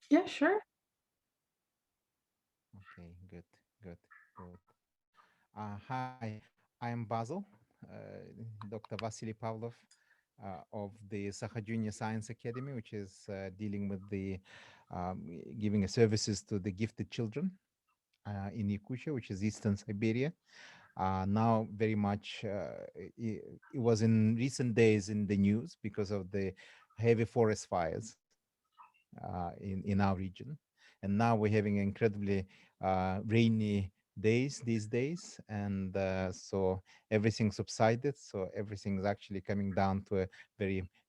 Yeah, sure. Okay, good, good, good. Hi, I'm Basil, Dr. Vasily Pavlov of the Saha Junior Science Academy, which is dealing with the giving services to the gifted children in Yakutia, which is Eastern Siberia. Now, very much, it was in recent days in the news because of the heavy forest fires in our region. And now we're having incredibly rainy days these days. And so everything subsided. So everything's actually coming down to a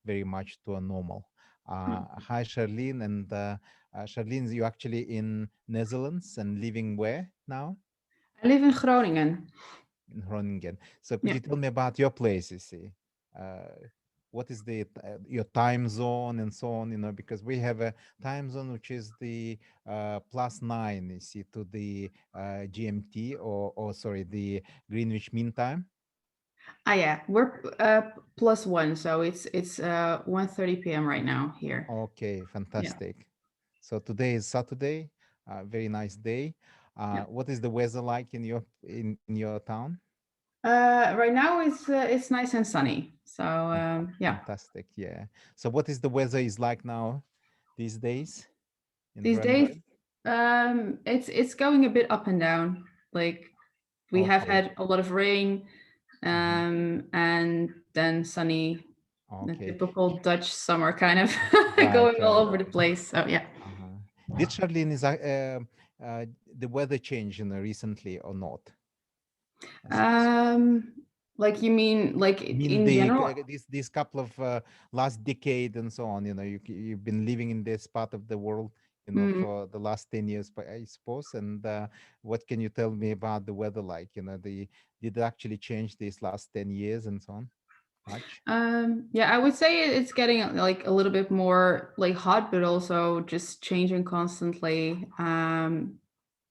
very much to a normal. Hi, Charlene. And Charlene, you actually in Netherlands and living where now? I live in Groningen. In Groningen. So could Yeah. you tell me about your place? You see, what is the your time zone and so on? You know, because we have a time zone which is the +9. You see, to the GMT or sorry, the Greenwich Mean Time. Ah, yeah. We're +1, so it's 1:30 p.m. right now here. Okay, Yeah. fantastic. So today is Saturday. Very nice day. Yeah. What is the weather like in in your town? Right now it's nice and sunny. So yeah. Fantastic. Yeah. So what is the weather is like now these days in These days, Groningen? it's going a bit up and down. Like we have Okay. had a lot of rain, Mhm. and then sunny, the Okay. typical Dutch summer kind of Right, going all right. over the place. So yeah. Uh-huh. Did Charlene is the weather change, recently or not? S- Um, like you mean like I mean in general? these couple of last decade and so on. You've been living in this part of the world, Mm, for the last 10 years, I suppose. And what can you tell me about the weather like? The did it actually change these last 10 years and so on? Much? yeah, I would say it's getting like a little bit more like hot, but also just changing constantly.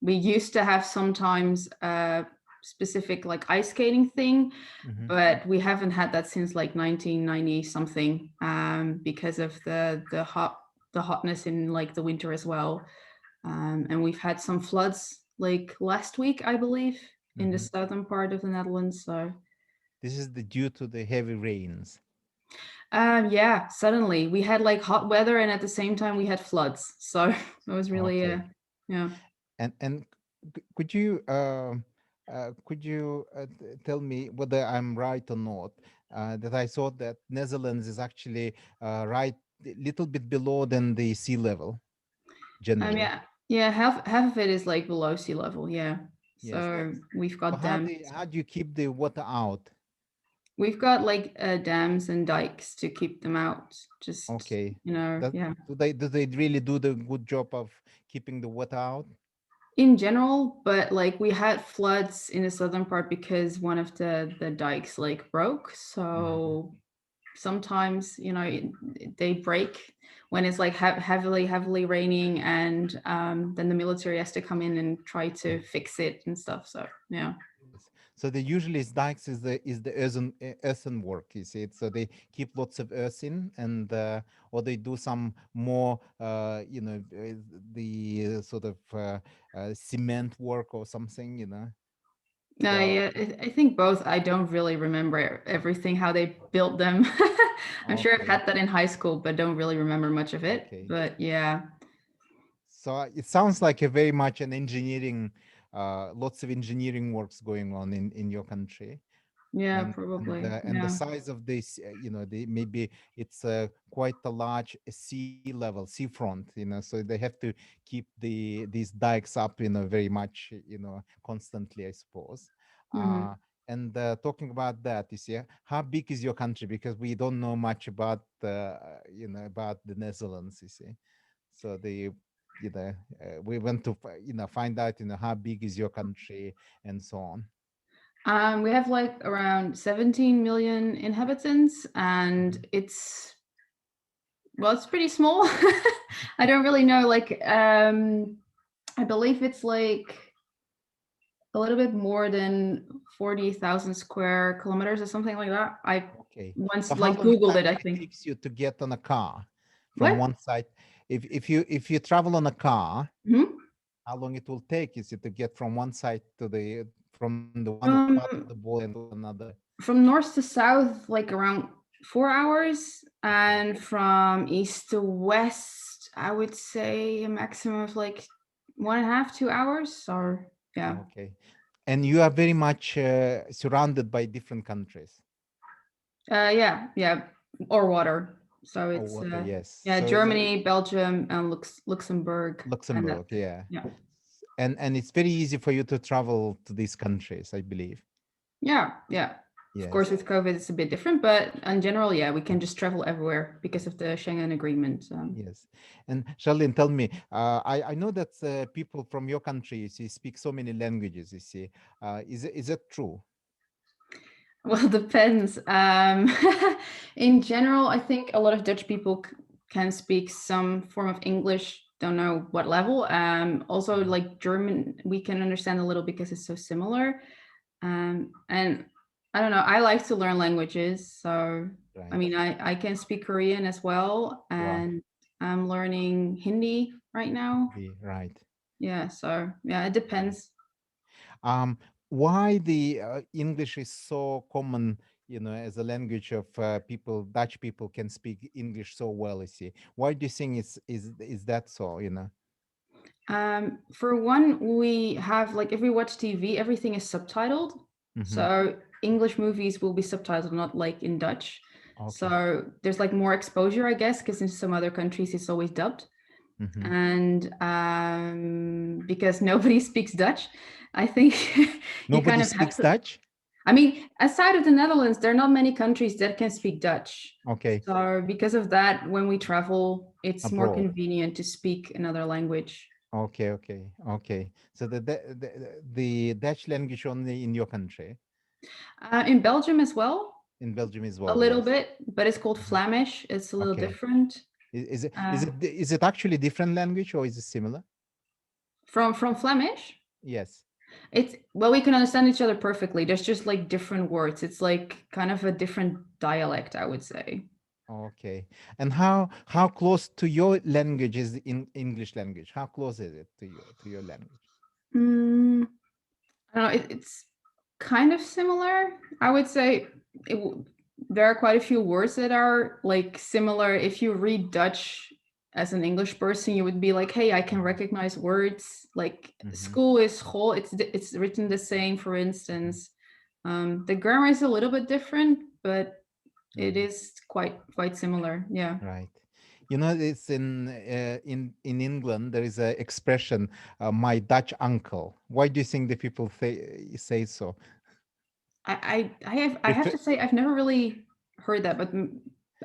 We used to have sometimes a specific like ice skating thing, Mm-hmm. but we haven't had that since like 1990 something, because of the hotness in like the winter as well. And we've had some floods like last week, I believe, in the Mm-hmm. southern part of the Netherlands. So This is the due to the heavy rains. yeah, suddenly we had like hot weather and at the same time we had floods. So it was really Okay. yeah. And could you tell me whether I'm right or not? That I thought that Netherlands is actually right a little bit below than the sea level generally. Yeah, yeah, half of it is like below sea level, yeah. Yes. So we've So got dams. how do you keep the water out? We've got like dams and dikes to keep them out. Just, Okay. That, yeah. do they really do the good job of keeping the water out? In general, but like we had floods in the southern part because one of the dikes like broke. Mhm. So sometimes they break when it's like heavily raining, and then the military has to come in and try to fix it and stuff. So yeah. Yes. So the usually is dikes is the earthen work. You see it. So they keep lots of earth in, and or they do some more the sort of cement work or something. No, So yeah, I think both. I don't really remember everything how they built them. I'm sure I've okay, had that in high school, but don't really remember much of it. okay. But yeah, So it sounds like a very much an engineering, lots of engineering works going on in your country. yeah, and probably, and the yeah. size of this the maybe it's quite a large sea level seafront, so they have to keep these dikes up very much constantly, I suppose. Hmm. uh and talking about that, you see, how big is your country? Because we don't know much about about the Netherlands, you see. So we want to find out how big is your country and so on. We have like around 17 million inhabitants, and Mhm. it's pretty small. I don't really know. Like, I believe it's like a little bit more than 40,000 square kilometers or something like that. I Okay. So once how like long it Googled it, I actually think. takes you to get on a car from What? one side? if you travel on a car, Mhm. how long it will take is it to get from one side to the from the one From part of the border to another? from north to south, like around 4 hours, Okay. and from east to west, I would say a maximum of like 1.5, 2 hours. Or yeah, Okay. And you are very much surrounded by different countries. yeah, or water. So Oh, it's water, yes. yeah, So Germany, Belgium, and Luxembourg, and Luxembourg, that's it. yeah. Yeah, And it's very easy for you to travel to these countries, I believe. yeah. Of course, Yes. with COVID, it's a bit different, but in general, yeah, we can just travel everywhere because of the Schengen agreement. Yes. And Charlene, tell me, I know that people from your country, you see, speak so many languages, you see. Is it true? Well, depends. In general, I think a lot of Dutch people can speak some form of English. Don't know what level. Also, like German, we can understand a little because it's so similar. And I don't know. I like to learn languages, so I Right. mean, I can speak Korean as well, Wow. and I'm learning Hindi right now. Right. Yeah, so yeah, it depends. Um, why the English is so common, as a language of people, Dutch people can speak English so well, you see. Why do you think is that so? For one, we have like if we watch TV, everything is subtitled. Mm-hmm. So English movies will be subtitled, not like in Dutch. Okay. So there's like more exposure, I guess, because in some other countries it's always dubbed. Mm-hmm. And because nobody speaks Dutch, I think you kind Nobody of have speaks to. Dutch? I mean, aside of the Netherlands, there are not many countries that can speak Dutch. Okay. So because of that, when we travel, it's more Abroad. convenient to speak another language. Okay. So the Dutch language only in your country, In Belgium as well, in Belgium as a well, little yes. bit, but it's called Mhm. Flemish. It's a little Okay. different. Is it actually different language or is it similar? From Flemish, Yes. it's well, we can understand each other perfectly. There's just like different words. It's like kind of a different dialect, I would say. Okay. And how close to your language is the English language? How close is it to your language? Mm, I don't know. It's kind of similar. I would say there are quite a few words that are like similar. If you read Dutch as an English person, you would be like, "Hey, I can recognize words." Like Mhm. school is school. It's written the same. For instance, the grammar is a little bit different, but it Mhm. is quite similar. Yeah. Right. It's in England there is a expression, my Dutch uncle. Why do you think the people say so? I They have tr- to say I've never really heard that, but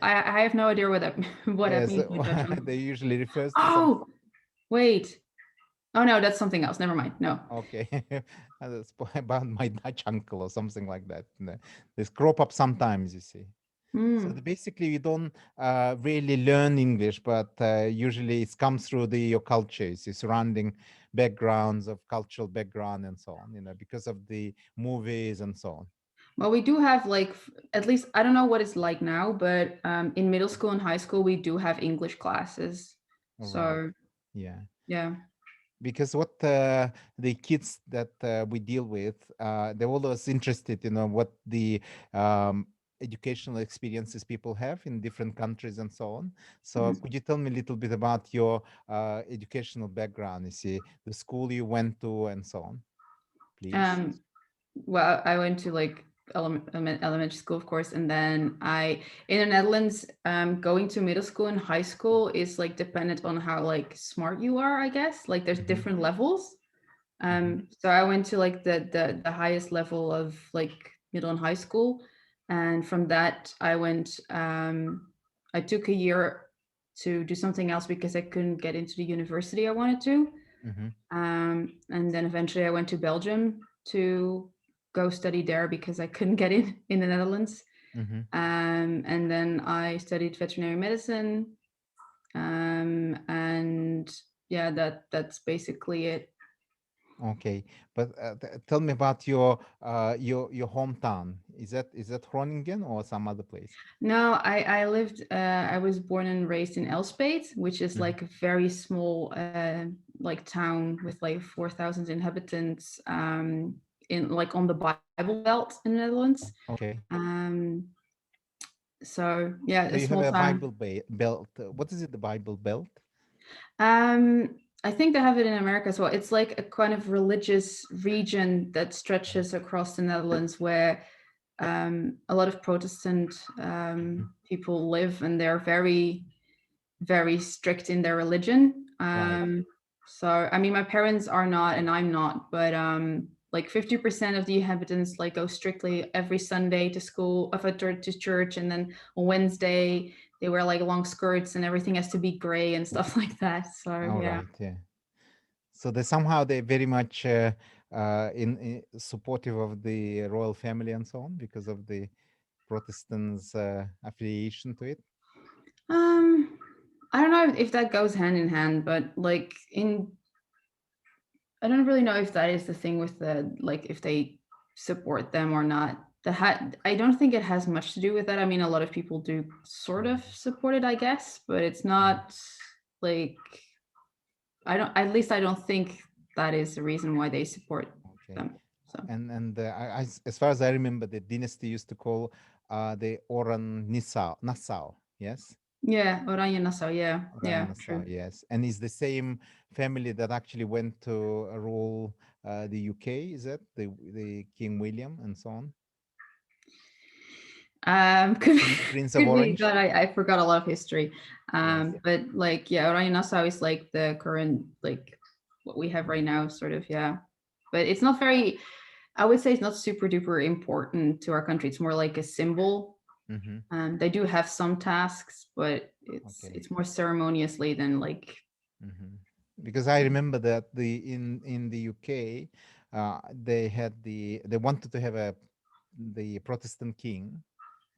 I have no idea what that what that yes, means. By Dutch they uncle. usually refers to some. Oh, wait. Oh no, that's something else. Never mind. No. Okay, that's about my Dutch uncle or something like that. This crop up sometimes, you see. So Mm. basically, you don't really learn English, but usually it comes through your cultures, the surrounding backgrounds of cultural background and so on. Because of the movies and so on. Well, we do have like at least I don't know what it's like now, but in middle school and high school we do have English classes. All right. So Yeah. yeah. Because what the kids that we deal with, they're always interested, what the educational experiences people have in different countries and so on. So Mhm. could you tell me a little bit about your educational background, you see, the school you went to and so on, please? Um, well, I went to like elementary school, of course, and then in the Netherlands, going to middle school and high school is like dependent on how like smart you are, I guess. Like there's Mhm, different levels. mhm, So I went to like the highest level of like middle and high school, and from that I went. I took a year to do something else because I couldn't get into the university I wanted to. mhm, And then eventually I went to Belgium to go study there because I couldn't get in the Netherlands. mhm. And then I studied veterinary medicine. And yeah, that's basically it. Okay, but tell me about your hometown. Is that Groningen or some other place? No, I was born and raised in Elspet, which is Mhm. like a very small like town with like 4,000 inhabitants in like on the Bible Belt in the Netherlands. Okay. So yeah, So a you have small a town. Bible belt. What is it? The Bible belt? I think they have it in America as well. It's like a kind of religious region that stretches across the Netherlands where a lot of Protestant people live, and they're very, very strict in their religion. Right. So, I mean, my parents are not, and I'm not, but like 50% of the inhabitants like go strictly every Sunday to school, to church, and then on Wednesday they wear like long skirts, and everything has to be gray and stuff like that. So, All yeah. right. Yeah. So they're very much in supportive of the royal family and so on because of the Protestants' affiliation to it. I don't know if that goes hand in hand, but like I don't really know if that is the thing with the like if they support them or not. I don't think it has much to do with that. I mean, a lot of people do sort of support it, I guess, but it's not like at least I don't think that is the reason why they support Okay. them. So And as far as I remember, the dynasty used to call the Oran Nassau. Yes. yeah, Oranje Nassau, yeah, Oran yeah, Nassau. true. Yes. And it's the same family that actually went to rule the UK. Is that the King William and so on? Could Prince of could be. Orange. God, I forgot a lot of history. Yes. But like yeah, Oranje Nassau is like the current like what we have right now, sort of, yeah. But it's not very. I would say it's not super duper important to our country. It's more like a symbol. Mm-hmm. They do have some tasks, but Okay. it's more ceremoniously than like. Mm-hmm. Because I remember that in the UK, they wanted to have the Protestant king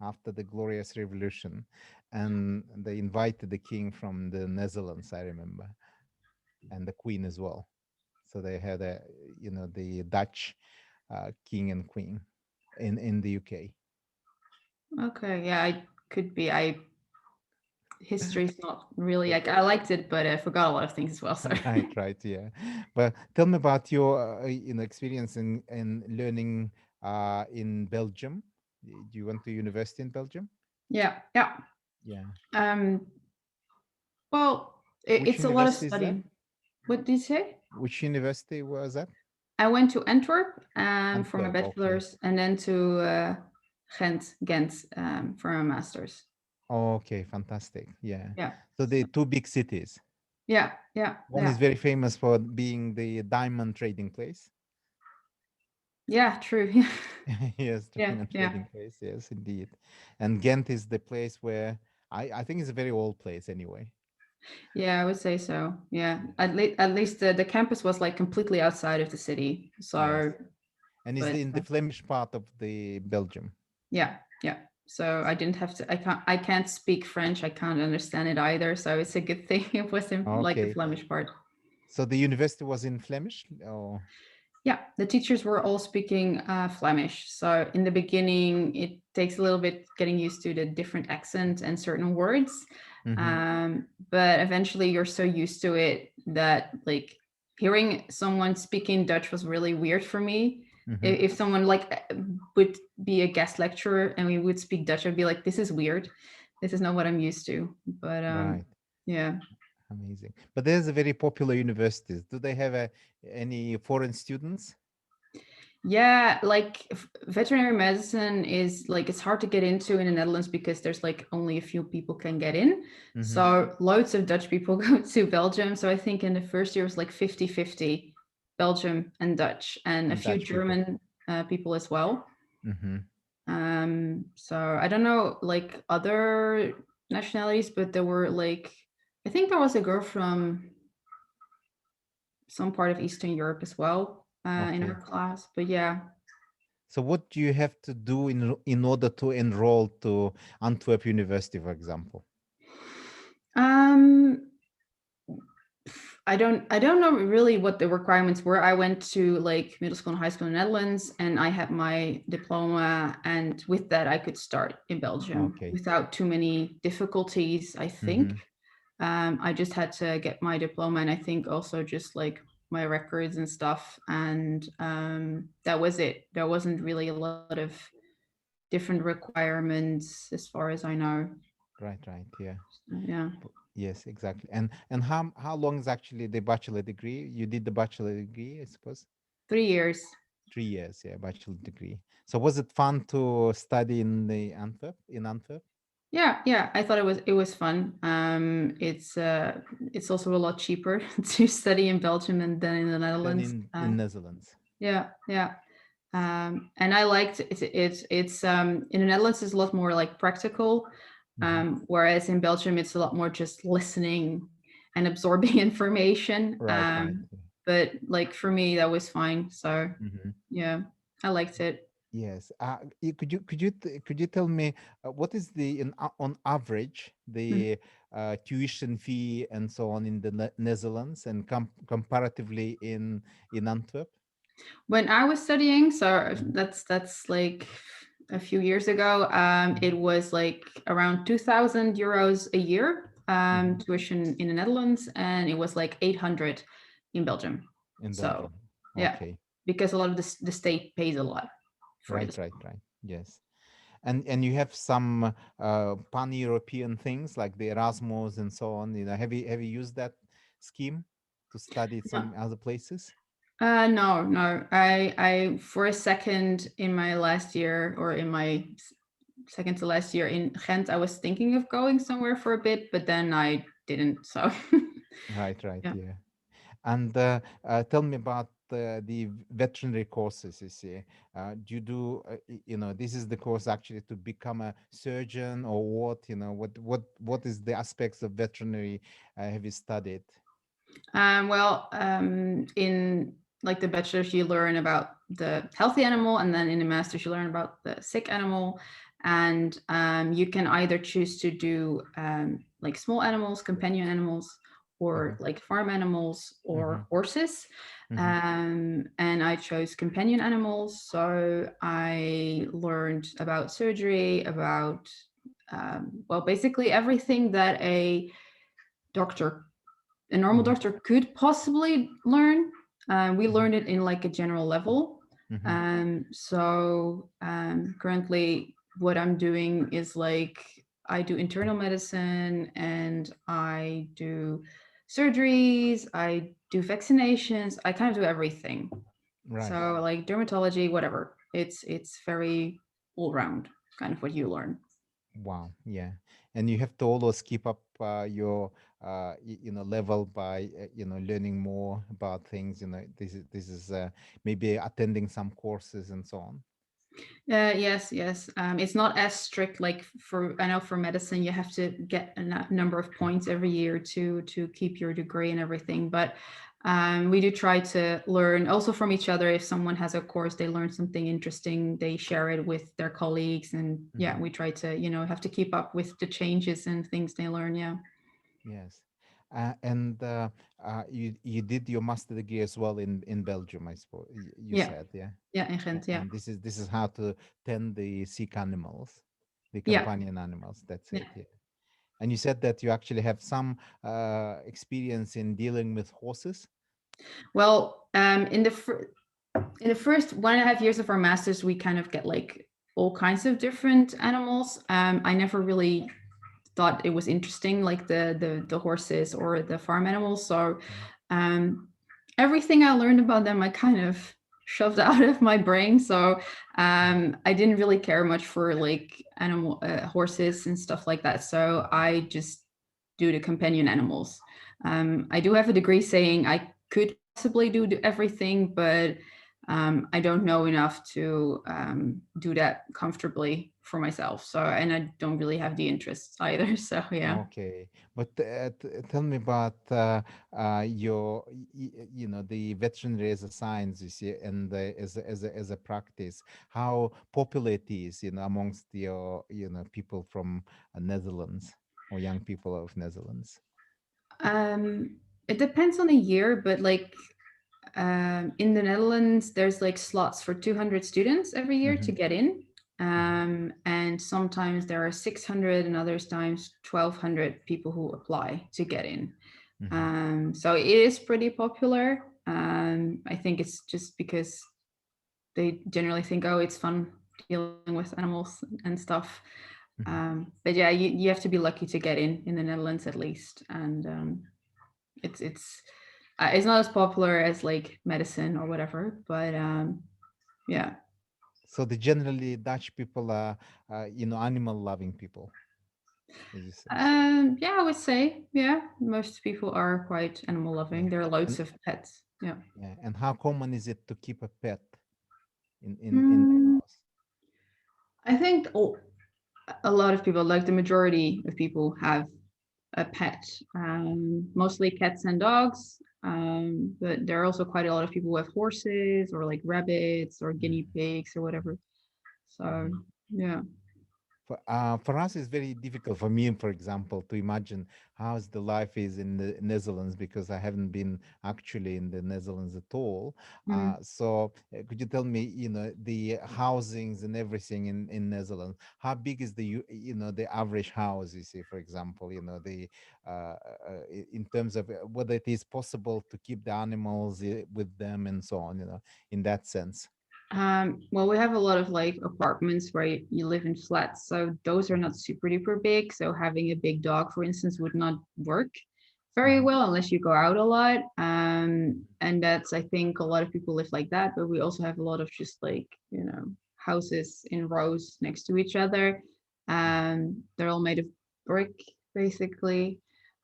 after the Glorious Revolution, and they invited the king from the Netherlands. I remember, and the queen as well. So they had the Dutch king and queen in the UK. Okay, yeah, I could be. History is not really like I liked it, but I forgot a lot of things as well. So. Right, right, yeah. But tell me about your experience in learning in Belgium. Do you went to university in Belgium? Yeah, yeah. Yeah. Um, well, Which it's a lot of university is that? studying. What did you say? Which university was that? I went to Antwerp for my Antwerp. Okay. bachelor's, and then to Ghent for my master's. Okay, fantastic. Yeah. Yeah, So the two big cities. yeah, yeah, One yeah, is very famous for being the diamond trading place. yeah. True. Yes, Yeah, diamond yeah, trading place. Yes, indeed. And Ghent is the place where I think it's a very old place anyway. yeah. I would say so. Yeah, at least the campus was like completely outside of the city. Yes. So, And is but in the Flemish part of the Belgium. yeah, yeah. So I didn't have to. I can't speak French. I can't understand it either. So it's a good thing it was in like the Okay. Flemish part. So the university was in Flemish? Oh, Yeah, the teachers were all speaking Flemish. So in the beginning, it takes a little bit getting used to the different accent and certain words. But eventually, you're so used to it that like hearing someone speaking Dutch was really weird for me. If someone like would be a guest lecturer and we would speak Dutch, I'd be like, "This is weird. This is not what I'm used to." But right. yeah. Amazing. But there's a very popular universities. Do they have any foreign students? Yeah, like veterinary medicine is like it's hard to get into in the Netherlands because there's like only a few people can get in. So loads of Dutch people go to Belgium. So I think in the first year it was like 50-50 Belgium and Dutch, and a And few Dutch people. German people as well. Mm-hmm. So I don't know like other nationalities, but there were like I think there was a girl from some part of Eastern Europe as well in our Okay. class. But yeah. So what do you have to do in order to enroll to Antwerp University, for example? Um, I don't know really what the requirements were. I went to like middle school and high school in the Netherlands, and I had my diploma, and with that I could start in Belgium Okay. without too many difficulties, I think. I just had to get my diploma, and I think also just like my records and stuff, and that was it. There wasn't really a lot of different requirements as far as I know. Right, yeah. Yeah. Yes, exactly. And how long is actually the bachelor degree? You did the bachelor degree, I suppose? 3 years. 3 years, yeah, bachelor degree. So was it fun to study in the Antwerp? Yeah, I thought it was fun. It's also a lot cheaper to study in Belgium than in the Then Netherlands. in Netherlands. Yeah. And I liked it's in the Netherlands it's a lot more like practical, whereas in Belgium it's a lot more just listening and absorbing information. Right. But like for me that was fine. So Mhm. yeah, I liked it. Yes. Could you tell me what is on average Mhm. the tuition fee and so on in the Netherlands and comparatively in Antwerp? When I was studying, so Mhm. that's like a few years ago, it Mhm. was like around 2,000 euros a year Mhm. tuition in the Netherlands, and it was like 800 in Belgium. In So Belgium. yeah, Okay. because a lot of the state pays a lot for this. Right. Yes. And you have some pan-European things like the Erasmus and so on. Have you used that scheme to study at No, some other places? no. I for a second in my last year or in my second to last year in Ghent, I was thinking of going somewhere for a bit, but then I didn't. So Right. yeah. Yeah. And tell me about the veterinary courses. You see, do you do? This is the course actually to become a surgeon or what? What is the aspects of veterinary have you studied? In like the bachelor's, you learn about the healthy animal, and then in the master's, you learn about the sick animal. And you can either choose to do like small animals, companion animals, Mm-hmm, or like farm animals mm-hmm, or horses. mm-hmm, And I chose companion animals. So I learned about surgery, about, basically everything that doctor a normal mm-hmm, doctor could possibly learn. We mm-hmm, learned it in like a general level. mm-hmm. Currently, what I'm doing is like I do internal medicine and I do surgeries, I do vaccinations, I kind of do everything. Right. So like dermatology, whatever. It's very all round kind of what you learn. Wow. Yeah. And you have to always keep up your level by learning more about things. This is maybe attending some courses and so on. Yes. It's not as strict like for I know for medicine you have to get a number of points every year to keep your degree and everything. But we do try to learn also from each other. If someone has a course, they learn something interesting, they share it with their colleagues, and yeah, Mhm. we try to have to keep up with the changes and things they learn. Yeah. Yes. And you did your master degree as well in Belgium, I suppose you Yeah. said, yeah. Yeah. In Ghent. Yeah. And this is how to tend the sick animals, the Yeah. companion animals. That's Yeah. it. Yeah. And you said that you actually have some experience in dealing with horses. Well, in the first 1.5 years of our masters, we kind of get like all kinds of different animals. I never really thought it was interesting, like the horses or the farm animals. So Mhm. um, everything I learned about them, I kind of shoved out of my brain. So I didn't really care much for like animal horses and stuff like that. So I just do the companion animals. I do have a degree saying I could possibly do everything, but I don't know enough to do that comfortably for myself. So, and I don't really have the interests either. So, yeah. Okay, but tell me about your, the veterinary as a science, you see, and as a practice. How popular it is, amongst your, people from Netherlands or young people of Netherlands. Um, It depends on the year, but like in the Netherlands, there's like slots for 200 students every year to get in. And sometimes there are 600 and other times 1,200 people who apply to get in. So it is pretty popular. I think it's just because they generally think, oh, it's fun dealing with animals and stuff. But yeah, you have to be lucky to get in the Netherlands at least. And it's not as popular as like medicine or whatever, but yeah. So the generally Dutch people are, animal loving people, as you say. Yeah, I would say, yeah, most people are quite animal loving. Yeah. There are loads And, of pets. Yeah. yeah. And how common is it to keep a pet in the Mm, house? I think a lot of people, like the majority of people, have a pet, mostly cats and dogs. But there are also quite a lot of people who have horses or like rabbits or guinea pigs or whatever. So yeah. For us, it's very difficult for me, for example, to imagine how's the life is in the Netherlands because I haven't been actually in the Netherlands at all. So could you tell me, the housings and everything in Netherlands? How big is the average house? You see, for example, in terms of whether it is possible to keep the animals with them and so on, in that sense. Well, we have a lot of like apartments where you live in flats, so those are not super duper big. So having a big dog, for instance, would not work very well unless you go out a lot. And that's, I think, a lot of people live like that. But we also have a lot of just like, houses in rows next to each other. They're all made of brick, basically.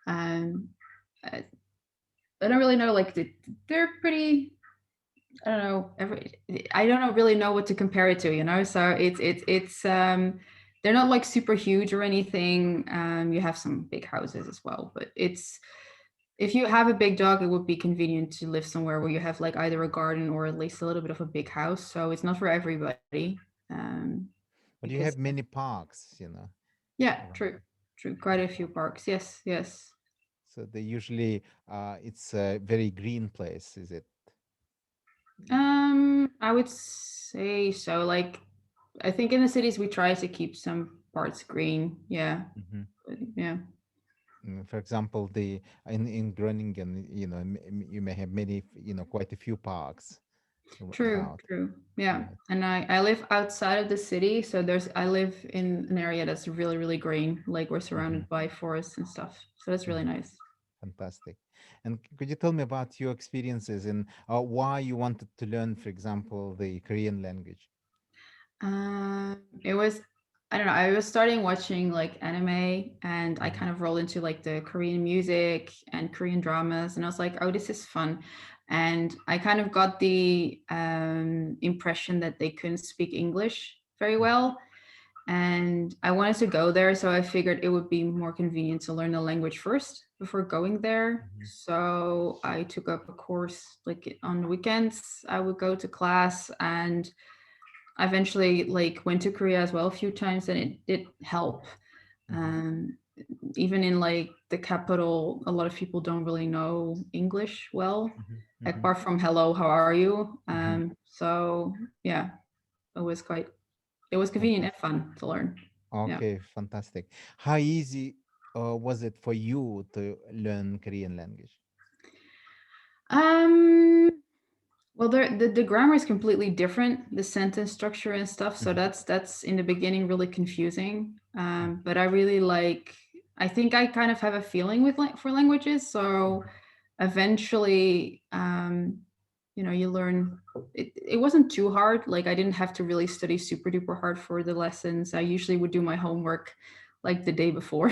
Um, I, I don't really know, like they're pretty. I don't know. I don't really know what to compare it to. So it's they're not like super huge or anything. You have some big houses as well, but it's if you have a big dog, it would be convenient to live somewhere where you have like either a garden or at least a little bit of a big house. So it's not for everybody. But you Because have many parks, yeah, around. true, quite a few parks. Yes. So they usually, it's a very green place, is it? I would say so. Like, I think in the cities we try to keep some parts green. Yeah, yeah. For example, in Groningen, you may have many, quite a few parks True, about. true. Yeah. Yeah. And I live outside of the city, so I live in an area that's really, really green. Like we're hmm surrounded by forests and stuff. So that's really hmm nice. Fantastic. And could you tell me about your experiences and why you wanted to learn, for example, the Korean language? It was, I don't know, I was starting watching like anime and I Mhm, kind of rolled into like the Korean music and Korean dramas and I was like, oh, this is fun. And I kind of got the impression that they couldn't speak English very well. And I wanted to go there, so I figured it would be more convenient to learn the language first before going there. mhm, So I took up a course like on the weekends. I would go to class and I eventually like went to Korea as well a few times and it did help. mhm, Um, Even in like the capital, a lot of people don't really know English well, mhm, mhm, apart from hello, how are you? mhm. So yeah, it was convenient and Fantastic. fun to learn. Yeah. Okay, fantastic. How easy was it for you to learn Korean language? Um, well, the grammar is completely different, the sentence structure and stuff. So Mhm, that's in the beginning really confusing. But I really like. I think I kind of have a feeling with like for languages. So mhm, eventually, you learn. It wasn't too hard. Like I didn't have to really study super duper hard for the lessons. I usually would do my homework like the day before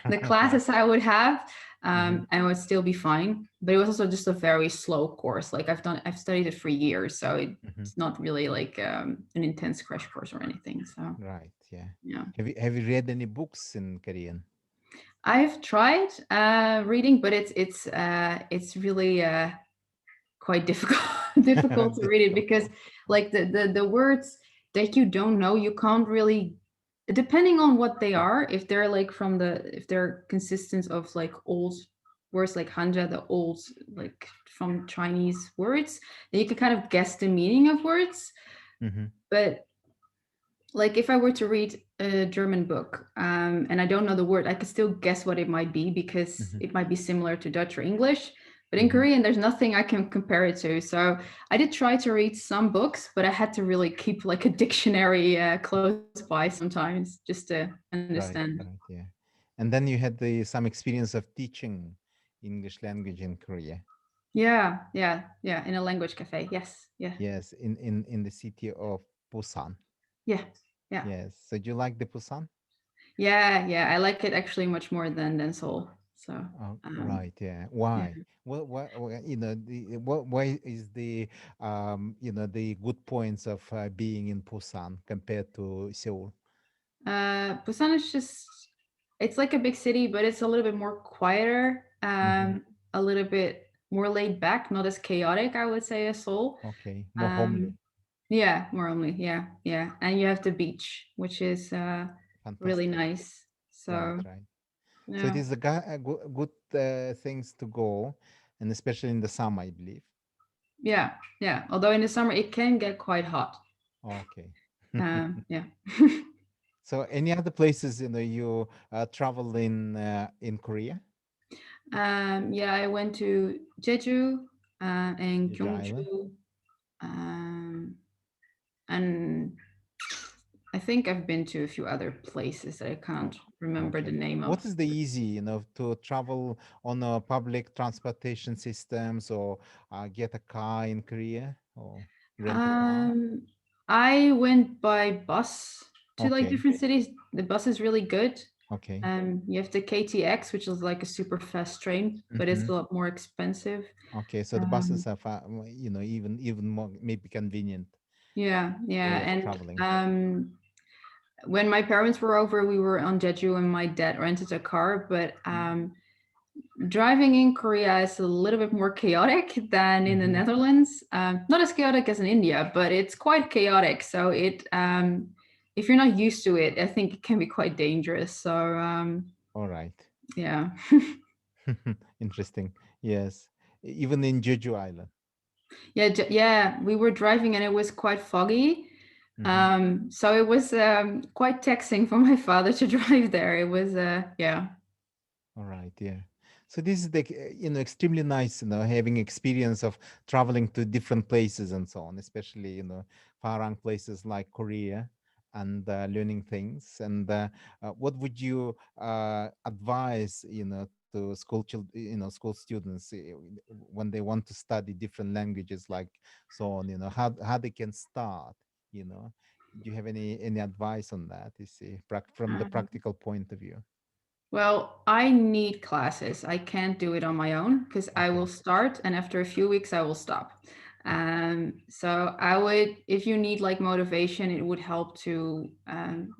the Okay. classes I would have, Mhm, and it would still be fine. But it was also just a very slow course. Like I've studied it for years, so mhm. it's not really like an intense crash course or anything. So Right, yeah. yeah, Have you read any books in Korean? I've tried reading, but it's really quite difficult difficult to read it because Difficult. like the words that you don't know, you can't really, depending on what they are, if they're like if they're consistent of like old words like hanja, the old like from Chinese words, and you can kind of guess the meaning of words. Mm-hmm. But like if I were to read a German book and I don't know the word, I could still guess what it might be because Mm-hmm. it might be similar to Dutch or English. But in Mm-hmm. Korean, there's nothing I can compare it to. So I did try to read some books, but I had to really keep like a dictionary close by sometimes just to Right, understand. right, yeah. And then you had some experience of teaching English language in Korea. Yeah, in a language cafe. Yes, yeah, Yes, in the city of Busan. yeah, yeah, Yes. So do you like the Busan? yeah. I like it actually much more than Seoul. So Oh, um, right. Yeah. yeah. Why? Why is the the good points of being in Busan compared to Seoul? Busan is just, it's like a big city, but it's a little bit more quieter, Mm-hmm. a little bit more laid back, not as chaotic, I would say, as Seoul. Okay. More homely. Um, yeah, more only, yeah. And you have the beach, which is really Fantastic. nice. Right, So right. So it yeah, is a good things to go, and especially in the summer, I believe. yeah. Although in the summer it can get quite hot. Okay. Yeah. So any other places you travel in Korea? Yeah, I went to Jeju and Jeju Island? Gyeongju, um, and I think I've been to a few other places that I Oh, can't remember the okay. name of. What is the easy, to travel on a public transportation systems or get a car in Korea or rent a car? Um, I went by bus to like Okay. different cities. The bus is really good. Okay. You have the KTX, which is like a super fast train, but it's Mm-hmm. a lot more expensive. Okay. So the Um, buses are even more maybe convenient yeah, way of and traveling. when my parents were over, we were on Jeju, and my dad rented a car, but driving in Korea is a little bit more chaotic than in the Mm-hmm. Netherlands. Not as chaotic as in India, but it's quite chaotic. So if you're not used to it, I think it can be quite dangerous. So All right. yeah, Interesting. Yes. Even in Jeju Island. yeah. We were driving and it was quite foggy. Mm-hmm. So it was quite taxing for my father to drive there. It was yeah. All right, yeah. So this is extremely nice, having experience of traveling to different places and so on, especially far-flung places like Korea, and learning things. And what would you advise, to school students when they want to study different languages, like so on, how they can start, you know? Do you have any advice on that? You see, from the Um, practical point of view? Well, I need classes. I can't do it on my own because I will Okay. start and after a few weeks I will stop. So I would, if you need like motivation, it would help to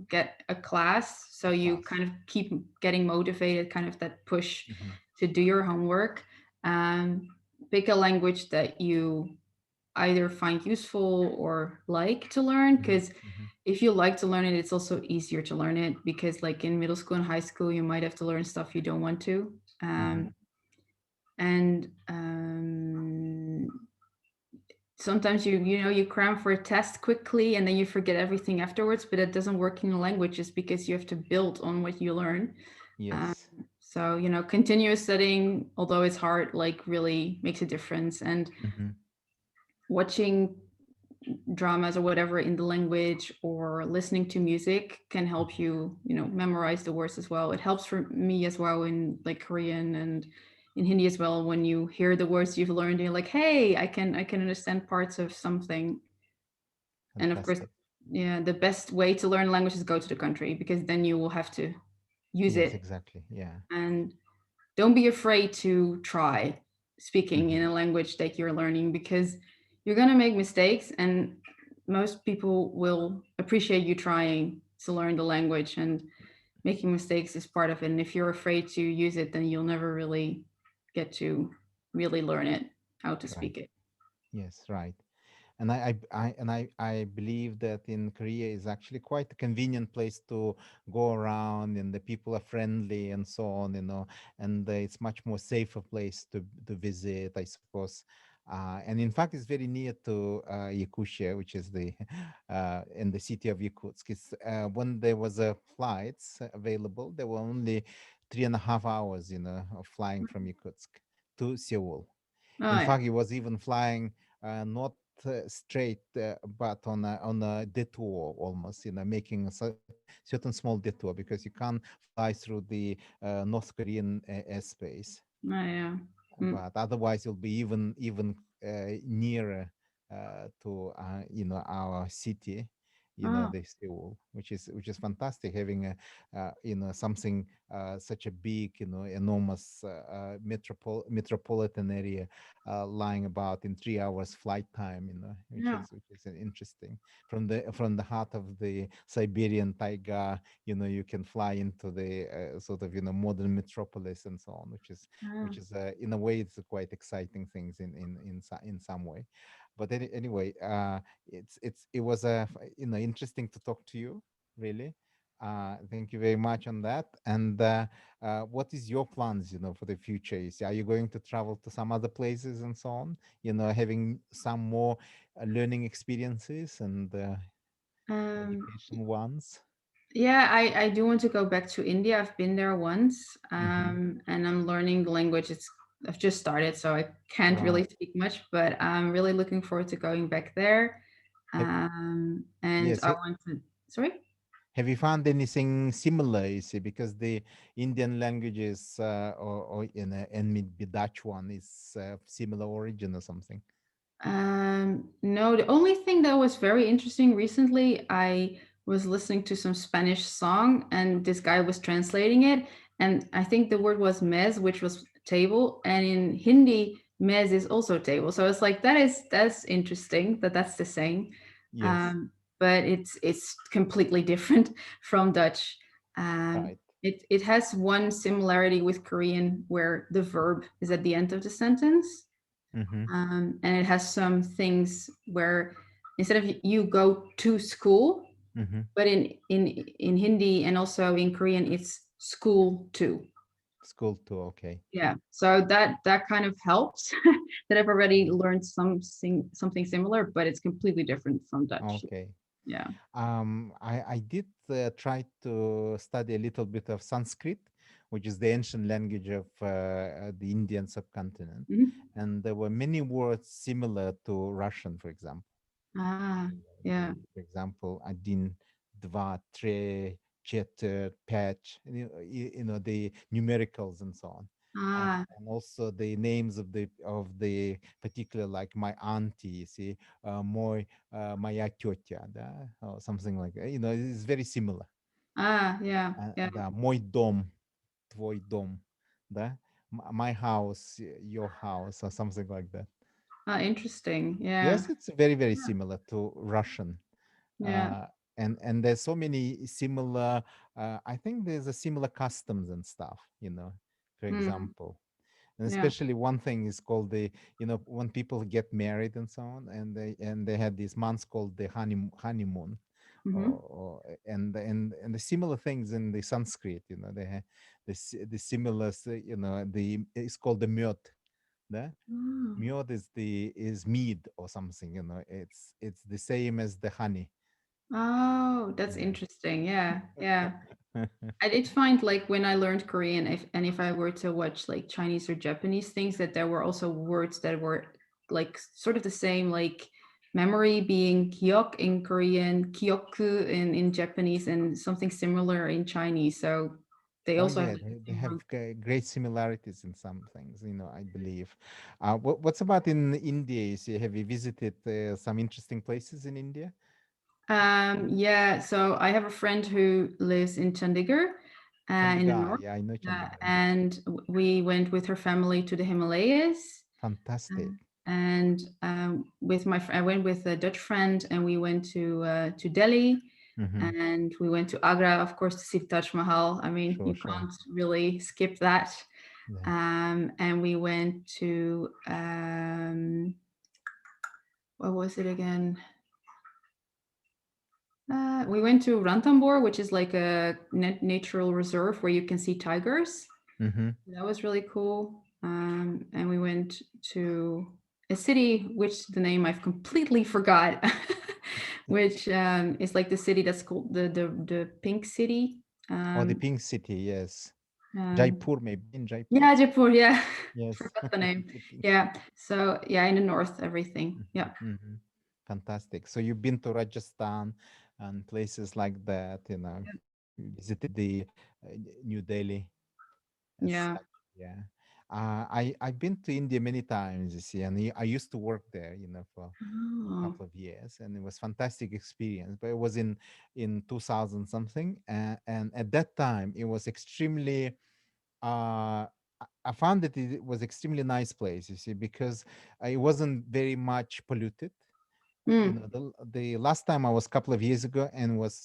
get a class so you Class. kind of keep getting motivated, kind of that push Mm-hmm. to do your homework. Pick a language that you either find useful or like to learn, Mhm, because mhm. if you like to learn it, it's also easier to learn it, because like in middle school and high school you might have to learn stuff you don't want to. Mhm. And sometimes you cram for a test quickly and then you forget everything afterwards, but it doesn't work in languages because you have to build on what you learn. um, Yes. so continuous studying, although it's hard, like really makes a difference. And Mhm. watching dramas or whatever in the language or listening to music can help Mhm. you memorize the words as well. It helps for me as well in like Korean and in Hindi as well. When you hear the words you've learned, you're like, hey, I can understand parts of something. And of course, Fantastic. yeah, the best way to learn language is go to the country, because then you will have to use Yes, it. exactly. Yeah. And don't be afraid to try speaking in Mhm. a language that you're learning, because you're going to make mistakes, and most people will appreciate you trying to learn the language, and making mistakes is part of it. And if you're afraid to use it, then you'll never really get to really learn it, how to Right. speak it. Yes, right. and I believe that in Korea is actually quite a convenient place to go around, and the people are friendly and so on, and it's much more safer place to visit, I suppose. And in fact, it's very near to Yakutia, which is the in the city of Yakutsk. When there was a flights available, there were only 3.5 hours, of flying from Yakutsk to Seoul. Oh, In yeah. fact, he was even flying not straight, but on a detour almost, making a certain small detour because you can't fly through the North Korean airspace. Oh, yeah. Mm. But otherwise, you'll be even nearer to our city, Oh, the Seoul, which is fantastic, having a something such a big, enormous metropolitan area lying about in 3 hours flight time, which yeah. is interesting. From the heart of the Siberian taiga, you can fly into the sort of modern metropolis and so on, which is Yeah. which is in a way it's a quite exciting things in some way. But anyway, it was interesting to talk to you, really. Thank you very much on that. And what is your plans, for the future? Are you going to travel to some other places and so on? Having some more learning experiences and Um, education ones. yeah, I do want to go back to India. I've been there once, Hmm. and I'm learning the language. I've just started, so I can't really Wow. speak much, but I'm really looking forward to going back there. Have, And yes. I want to, sorry? Have you found anything similar? You see, because the Indian languages or in and maybe Dutch one is similar origin or something. No, the only thing that was very interesting recently, I was listening to some Spanish song and this guy was translating it. And I think the word was mez, which was table. And in Hindi, mez is also table. So it's like that's interesting that that's the same. Yes, But it's completely different from Dutch. right. It has one similarity with Korean where the verb is at the end of the sentence. Mm-hmm. And it has some things where instead of you go to school, Mm-hmm. but in Hindi and also in Korean, it's school to. School too. Okay. Yeah, so that kind of helps that I've already learned something similar, but it's completely different from Dutch. Okay. Yeah. I did try to study a little bit of Sanskrit, which is the ancient language of the Indian subcontinent, Mhm. and there were many words similar to Russian, for example. Ah, yeah. For example, один, два, три, четыре, пять, the numericals and so on. Ah, And also the names of the particular, like my auntie, you see, моя тетя, да, or something like that. It's very similar. yeah, yeah. Да, мой дом, твой дом, да, my house, your house, or something like that. Ah, interesting. Yeah, Yes, it's very, very similar to Russian. yeah. Uh, and there's so many similar, I think there's a similar customs and stuff, for Mm, example. And yeah. especially one thing is called when people get married and so on, and they had these months called the honeymoon, Mm-hmm. and the similar things in the Sanskrit, they have the similar, it's called the myot. The Oh. myot is mead or something, it's the same as the honey. Oh, that's Yeah. interesting. Yeah, yeah. I did find like when I learned Korean, if I were to watch like Chinese or Japanese things, that there were also words that were like sort of the same, like memory being kyok in Korean, kyoku in Japanese, and something similar in Chinese. So they Oh also have yeah, like the they same have root. great similarities in some things, I believe. What's about in India? Have you visited some interesting places in India? Yeah, so I have a friend who lives in Chandigarh, in the Chandigarh, north, yeah, I know Chandigarh. and we went with her family to the Himalayas. Fantastic. And with I went with a Dutch friend, and we went to Delhi, Mm-hmm. and we went to Agra, of course, to see the Taj Mahal. I mean, Sure, you sure. can't really skip that. Yeah. And we went to what was it again? We went to Ranthambore, which is like a natural reserve where you can see tigers. Mm-hmm. That was really cool. And we went to a city, which the name I've completely forgot, which is like the city that's called the Pink City. Or the Pink City, yes. Um, Jaipur, maybe in Jaipur. yeah, Jaipur. Yeah, Yes. forgot the name. The Pink Yeah. So yeah, in the north, everything. Yeah. Mhm. Fantastic. So you've been to Rajasthan and places like that, you visited the New Delhi as Yeah. such. Yeah. I've been to India many times, you see, and I used to work there, for a Oh. couple of years, and it was fantastic experience. But it was in 2000 something, and at that time it was extremely. I found that it was extremely nice place, you see, because it wasn't very much polluted. Mm. The last time I was a couple of years ago and was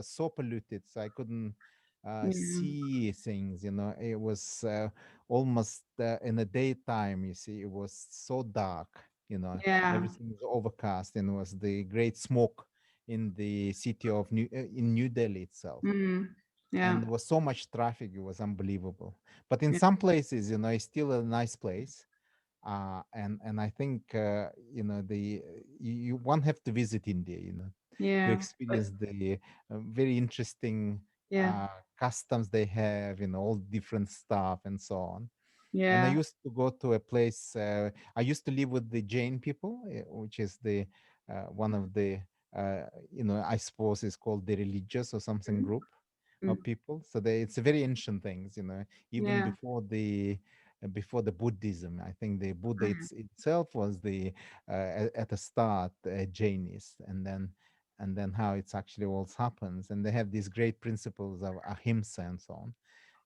so polluted, so I couldn't Yeah. see things. It was almost in the daytime. You see, it was so dark. Yeah. Everything was overcast, and it was the great smoke in the city of New Delhi itself. Mm. Yeah. And there was so much traffic; it was unbelievable. But in Yeah. some places, it's still a nice place, and I think you one have to visit India, to Yeah. But experience the very interesting yeah. customs they have, all different stuff and so on. And I Yeah. used to go to a place. I used to live with the Jain people, which is the one of the I suppose is called the religious or something Mm. group of Mm. people. So it's a very ancient things, even Yeah. before the Buddhism. I think the Buddha Mm. itself was the at the start Jainist, and then how it's actually all happens, and they have these great principles of ahimsa and so on,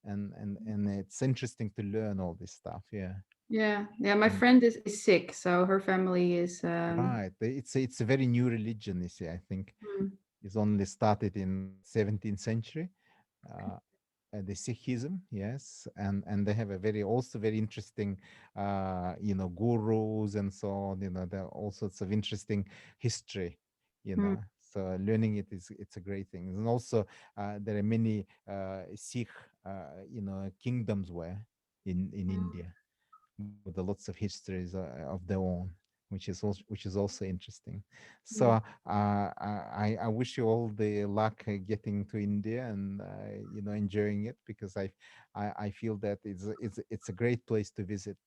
and it's interesting to learn all this stuff. Yeah, Yeah. Yeah. My and friend is sick, so her family is right, it's a very new religion. You see, I think mm. it's only started in 17th century. Uh, the Sikhism, yes, and they have a also very interesting, gurus and so on. There are all sorts of interesting history. Mm. So learning it's a great thing. And also there are many Sikh, kingdoms where in India with lots of histories of their own, which is also interesting. So Yeah. I wish you all the luck getting to India and enjoying it, because I feel that it's a great place to visit,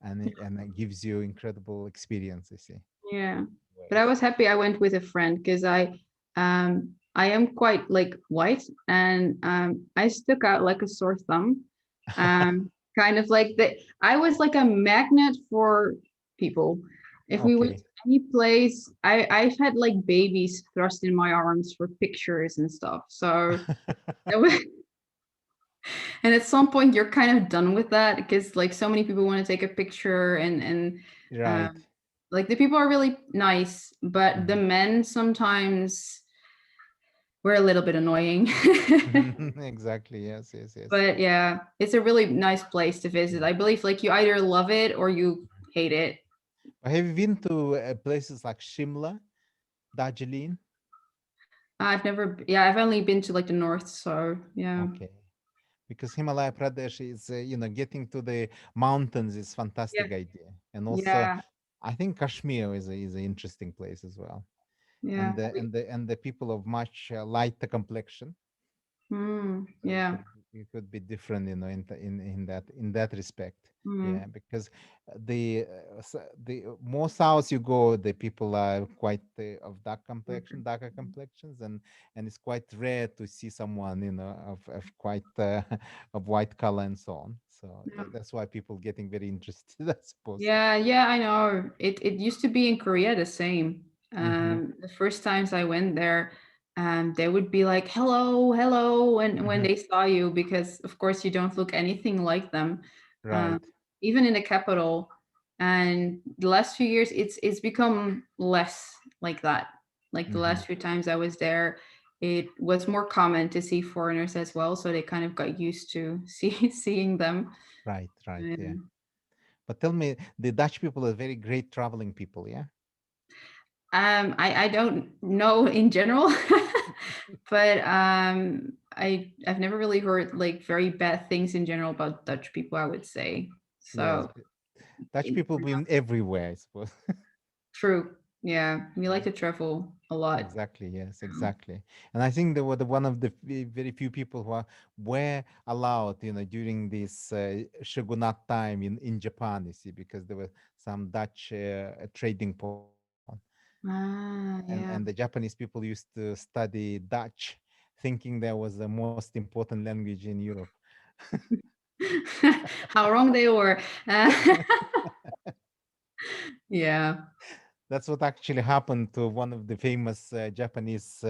and it gives you incredible experiences. Yeah. But I Ways. was happy I went with a friend because I am quite like white and I stuck out like a sore thumb. Kind of like that I was like a magnet for people. If we went Okay. to any place, I've had like babies thrust in my arms for pictures and stuff. So that was, and at some point you're kind of done with that because like so many people want to take a picture and Right. um, like the people are really nice, but the Mhm. men sometimes were a little bit annoying. Exactly. Yes. Yes. Yes. But yeah, it's a really nice place to visit. Yeah. I believe like you either love it or you hate it. Have you been to places like Shimla, Darjeeling? I've never, yeah, I've only been to like the north, so yeah. Okay. Because Himalaya Pradesh is, getting to the mountains is Yeah, fantastic idea. And also, yeah, I think Kashmir is an interesting place as well. yeah. And the people of much lighter complexion. So it Yeah. could it could be different, in that respect. Mm, Yeah, because the more south you go, the people are quite of darker complexions, and it's quite rare to see someone of quite of white color and so on. So yeah. that's why people getting very interested, I suppose. Yeah, yeah, I know. It used to be in Korea the same. Hmm. The first times I went there, they would be like, "Hello, hello," when Hmm. they saw you, because of course you don't look anything like them, um, Right. even in the capital. And the last few years, it's become less like that. Like the Hmm. last few times I was there, it was more common to see foreigners as well, so they kind of got used to seeing them. Right. Right. Yeah. Um, But tell me, the Dutch people are very great traveling people. Yeah. I don't know in general, but I've never really heard like very bad things in general about Dutch people, I would say. Yes, So Dutch it- people been everywhere, I suppose. true. Yeah, we like to travel a lot. Exactly. Yes, Um, exactly. And I think they were one of the very few people who were allowed, during this shogunate time in Japan. You see, because there were some Dutch trading posts, and yeah. and the Japanese people used to study Dutch, thinking that was the most important language in Europe. How wrong they were. Yeah. That's what actually happened to one of the famous Japanese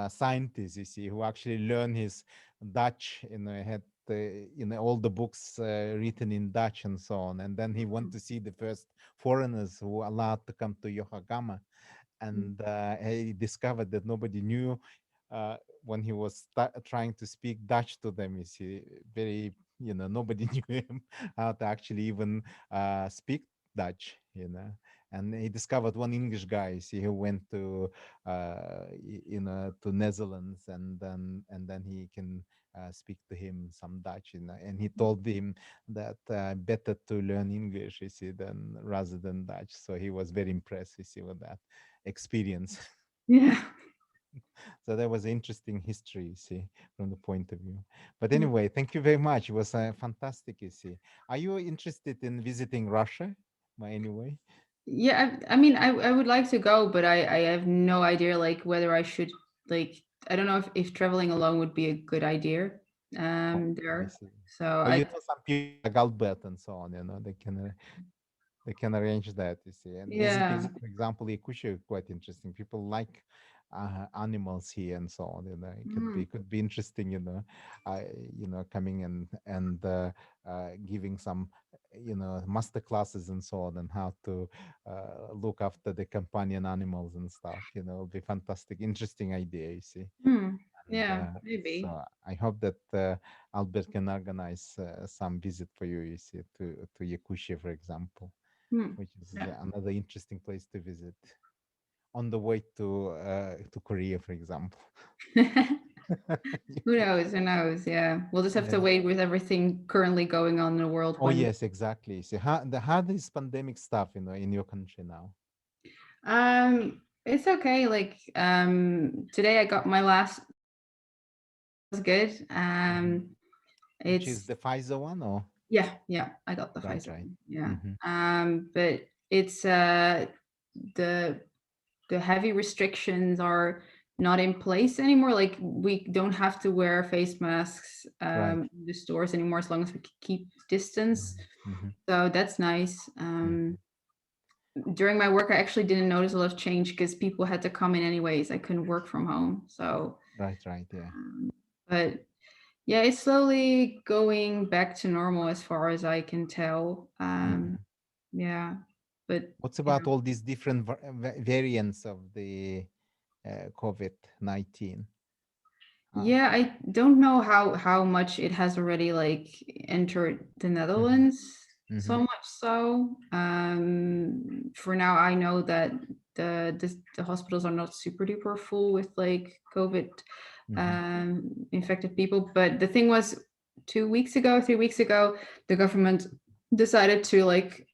scientists, you see, who actually learned his Dutch, had all the books written in Dutch and so on. And then he went to see the first foreigners who were allowed to come to Yokohama. And he discovered that nobody knew uh, when he was trying to speak Dutch to them. You see, very, nobody knew him how to actually even speak Dutch. And he discovered one English guy. You see, who went to to Netherlands, and then he can speak to him some Dutch. And he told him that better to learn English, you see, than rather than Dutch. So he was very impressed, you see, with that experience. Yeah. So that was interesting history, you see, from the point of view. But Mm. anyway, thank you very much. It was fantastic, you see. Are you interested in visiting Russia by any way? Yeah, I mean, I would like to go, but I have no idea like whether I should like I don't know if traveling alone would be a good idea Oh, I there. see. So But I some people like Albert and so on, they can arrange that, you see. And visiting, yeah. for example, Yakutia is quite interesting. People like animals here and so on. It could be Mm. interesting. Uh, coming and giving some master classes and so on, and how to look after the companion animals and stuff. It'll be fantastic, interesting idea. You see. Mm. And Yeah, maybe. so I hope that Albert can organize some visit for you. You see, to Yakutia, for example, Mm. which is Yeah. another interesting place to visit on the way to Korea, for example. Who knows? Who knows? Yeah. We'll just have to Yeah. wait with everything currently going on in the world Oh when yes, exactly. See how this pandemic stuff, in your country now, it's okay. Like today I got my last was good. hmm which is It's the Pfizer one, or yeah, I got the right, Pfizer right. one. Yeah. Mm-hmm. But it's the the heavy restrictions are not in place anymore. Like we don't have to wear face masks Right. in the stores anymore as long as we keep distance. Mm-hmm. So that's nice. Mm-hmm. During my work, I actually didn't notice a lot of change because people had to come in anyways. I couldn't work from home. So, Right, right, yeah. but yeah, it's slowly going back to normal as far as I can tell. Mm-hmm. Yeah, but What's you about all these different variants of the COVID-19? Uh, yeah, I don't know how much it has already like entered the mm-hmm. Netherlands. Mm-hmm. So much so. For now, I know that the hospitals are not super duper full with like COVID Mm-hmm. infected people. But the thing was, 2 weeks ago, 3 weeks ago, the government decided to like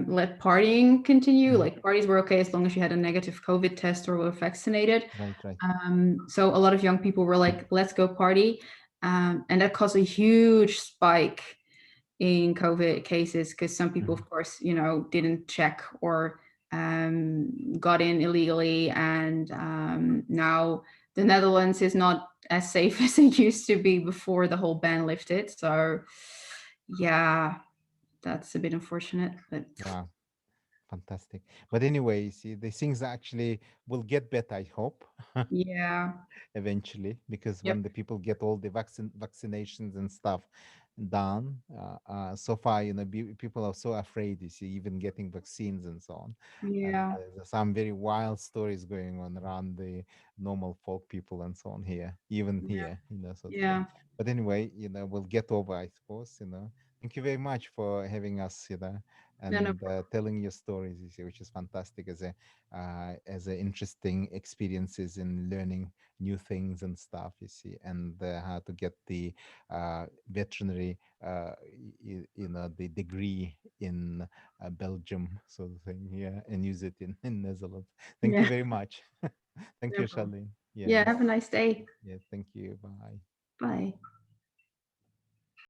let partying continue. Mm-hmm. Like parties were okay as long as you had a negative COVID test or were vaccinated. Right, right. So a lot of young people were like, let's go party. And that caused a huge spike in COVID cases because some people, Mm-hmm. of course, didn't check or got in illegally. And now the Netherlands is not as safe as it used to be before the whole ban lifted. So, yeah, that's a bit unfortunate. But Wow. Fantastic. But anyway, see, the things actually will get better, I hope, yeah, eventually, because yep, when the people get all the vaccinations and stuff done, so far, people are so afraid, you see, even getting vaccines and so on. And yeah, there's some very wild stories going on around the normal folk people and so on here, even here, so to say. yeah. But anyway, we'll get over, I suppose, Thank you very much for having us, No, no. and telling your stories, you see, which is fantastic as a interesting experiences in learning new things and stuff, you see, and how to get the veterinary, the degree in Belgium, sort of thing, yeah, and use it in Netherlands. Thank you Yeah. very much. Thank No you, problem. Charlene. Yeah. Yeah, Have a nice day. yeah, thank you. Bye. Bye.